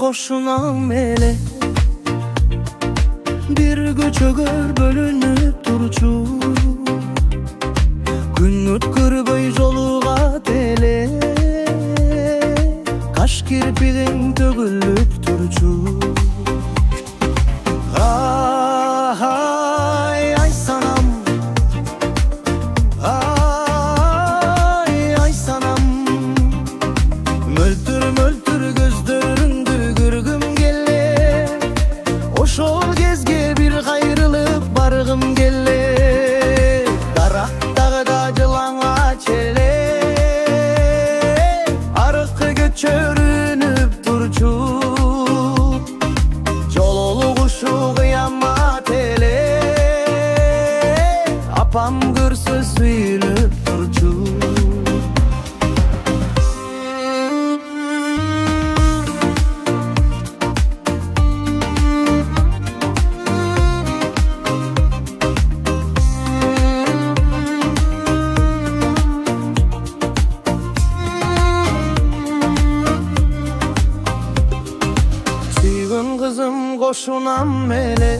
koşunam ele bir göçөгө bölünüp turчу күн өткөрбөй жолугат эле каш кирпигиң төгүлүп турчу ай санам ай санам мөлтүр мөлтүр көздөрүңдү көргүм келе ошол кезге бир кайрылып баргым келе дарактагыда жылаңач эле аркы көчөрүнүп турчу жолугушуу кыямат эле апам көрсө сүйүнүп турчу kızım koşunam ele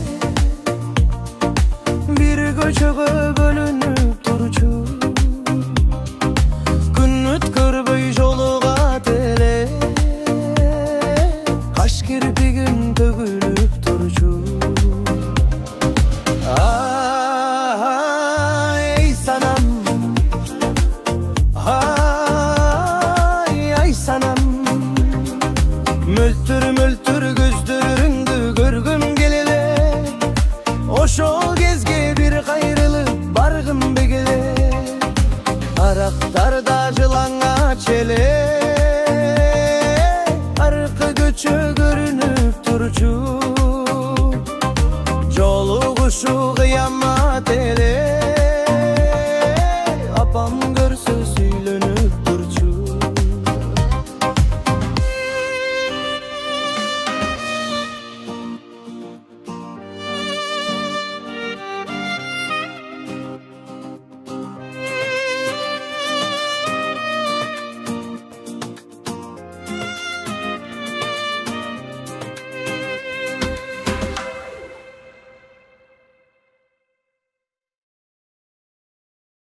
bir göçөгө bölünüp turчу күн өткөрбөй жолугат эле каш кирпигиң төгүлүп турчу ай санам ай санам мөлтүр мөлтүр көздөрүңдү көргүм келеле ошол кезге бир кайрылып баргым келе арактарда жылаңач эле аркы көчө көрүнүп турчу жолугушуу кыямат